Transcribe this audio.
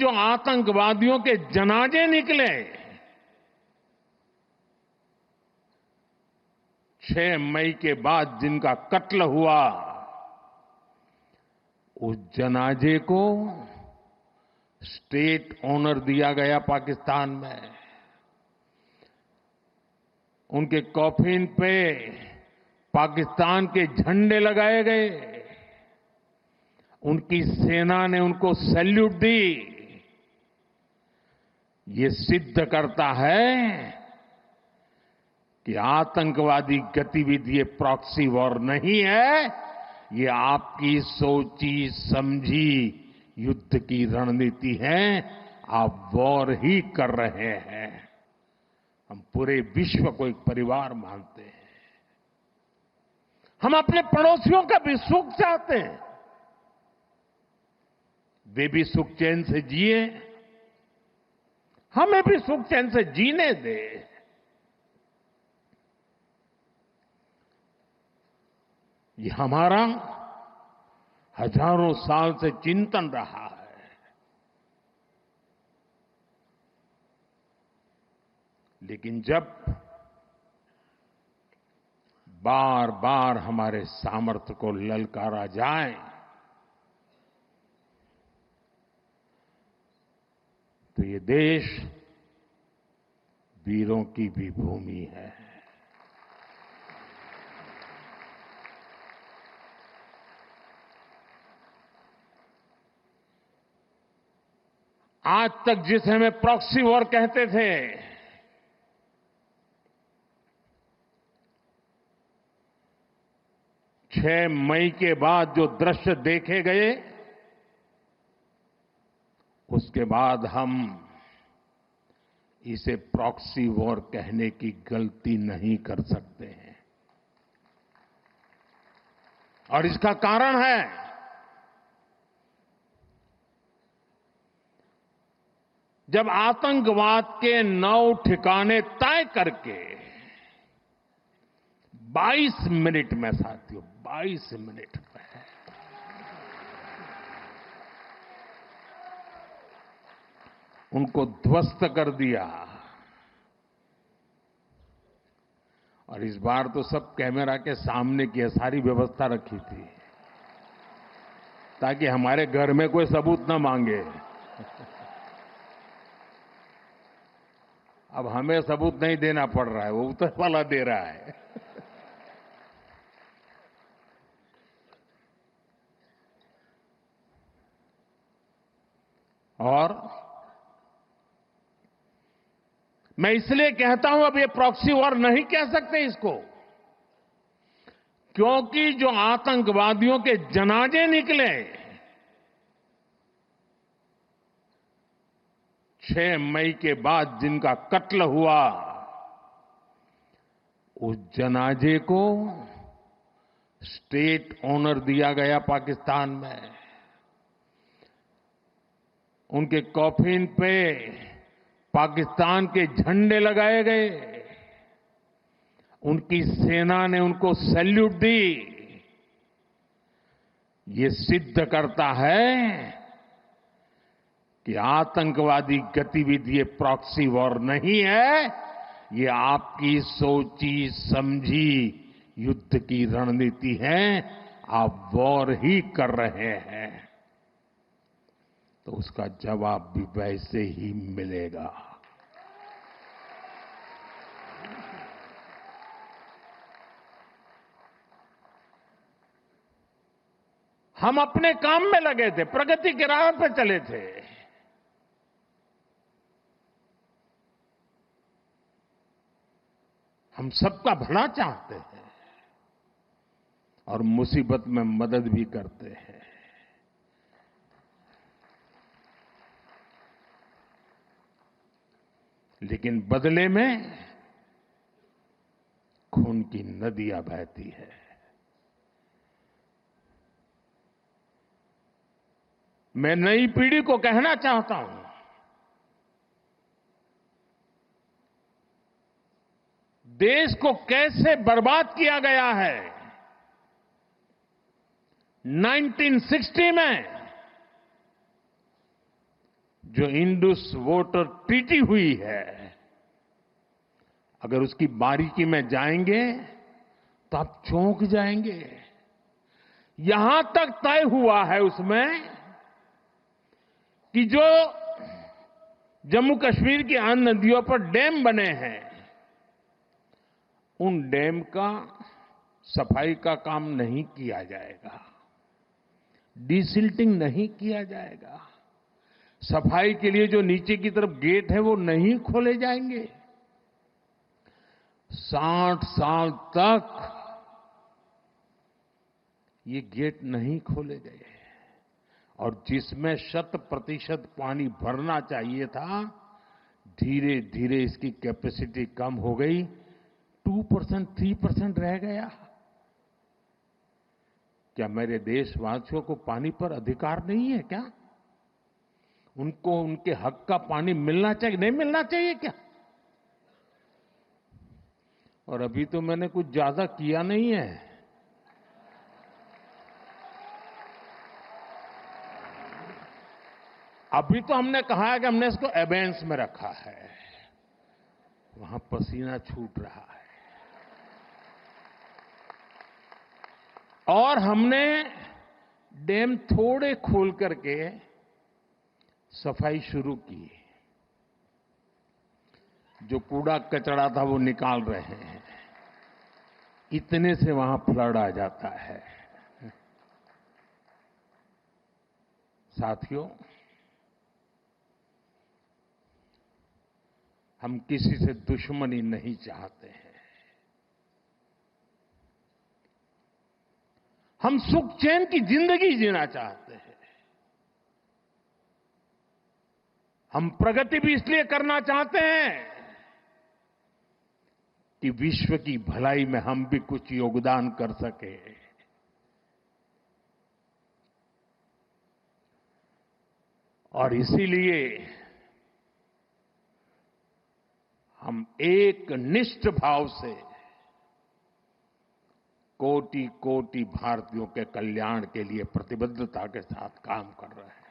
जो आतंकवादियों के जनाजे निकले, 6 मई के बाद जिनका कत्ल हुआ, उस जनाजे को स्टेट ऑनर दिया गया पाकिस्तान में। उनके कॉफिन पे पाकिस्तान के झंडे लगाए गए। उनकी सेना ने उनको सैल्यूट दी। ये सिद्ध करता है कि आतंकवादी गतिविधि ये प्रॉक्सी वॉर नहीं है, ये आपकी सोची समझी युद्ध की रणनीति है। आप वॉर ही कर रहे हैं। हम पूरे विश्व को एक परिवार मानते हैं। हम अपने पड़ोसियों का भी सुख चाहते हैं। वे भी सुख चैन से जिए, हमें भी सुख चैन से जीने दे। ये हमारा हजारों साल से चिंतन रहा है। लेकिन जब बार बार हमारे सामर्थ्य को ललकारा जाए, तो ये देश वीरों की भी भूमि है। आज तक जिसे हमें प्रॉक्सी वॉर कहते थे, छह मई के बाद जो दृश्य देखे गए, उसके बाद हम इसे प्रॉक्सी वॉर कहने की गलती नहीं कर सकते हैं। और इसका कारण है जब आतंकवाद के 9 ठिकाने तय करके 22 मिनट में, साथियों 22 मिनट में उनको ध्वस्त कर दिया। और इस बार तो सब कैमरा के सामने की सारी व्यवस्था रखी थी ताकि हमारे घर में कोई सबूत न मांगे। अब हमें सबूत नहीं देना पड़ रहा है, वो ऊपर वाला दे रहा है। और मैं इसलिए कहता हूं अब ये प्रॉक्सी वॉर नहीं कह सकते इसको, क्योंकि जो आतंकवादियों के जनाजे निकले, 6 मई के बाद जिनका कत्ल हुआ, उस जनाजे को स्टेट ऑनर दिया गया पाकिस्तान में। उनके कॉफिन पे पाकिस्तान के झंडे लगाए गए। उनकी सेना ने उनको सैल्यूट दी। ये सिद्ध करता है कि आतंकवादी गतिविधि ये प्रॉक्सी वॉर नहीं है, ये आपकी सोची समझी युद्ध की रणनीति है। आप वॉर ही कर रहे हैं, तो उसका जवाब भी वैसे ही मिलेगा। हम अपने काम में लगे थे, प्रगति के राह पर चले थे। हम सबका भला चाहते हैं और मुसीबत में मदद भी करते हैं। लेकिन बदले में खून की नदियां बहती है। मैं नई पीढ़ी को कहना चाहता हूं, देश को कैसे बर्बाद किया गया है। 1960 में जो इंडस वाटर ट्रीटी हुई है, अगर उसकी बारीकी में जाएंगे तो आप चौंक जाएंगे। यहां तक तय हुआ है उसमें कि जो जम्मू कश्मीर की अन्य नदियों पर डैम बने हैं, उन डैम का सफाई का काम नहीं किया जाएगा, डिसिल्टिंग नहीं किया जाएगा, सफाई के लिए जो नीचे की तरफ गेट है वो नहीं खोले जाएंगे। 60 साल तक ये गेट नहीं खोले गए और जिसमें 100% पानी भरना चाहिए था, धीरे धीरे इसकी कैपेसिटी कम हो गई, 2%, 3% रह गया। क्या मेरे देशवासियों को पानी पर अधिकार नहीं है क्या? उनको उनके हक का पानी मिलना चाहिए, नहीं मिलना चाहिए क्या? और अभी तो मैंने कुछ ज्यादा किया नहीं है। अभी तो हमने कहा है कि हमने इसको एबेंस में रखा है, वहां पसीना छूट रहा है। और हमने डैम थोड़े खोल करके सफाई शुरू की, जो कूड़ा कचरा था वो निकाल रहे हैं, इतने से वहां फ्लड आ जाता है। साथियों, हम किसी से दुश्मनी नहीं चाहते हैं, हम सुख चैन की जिंदगी जीना चाहते हैं। हम प्रगति भी इसलिए करना चाहते हैं कि विश्व की भलाई में हम भी कुछ योगदान कर सके। और इसीलिए हम एक निष्ठ भाव से कोटि कोटि भारतीयों के कल्याण के लिए प्रतिबद्धता के साथ काम कर रहे हैं।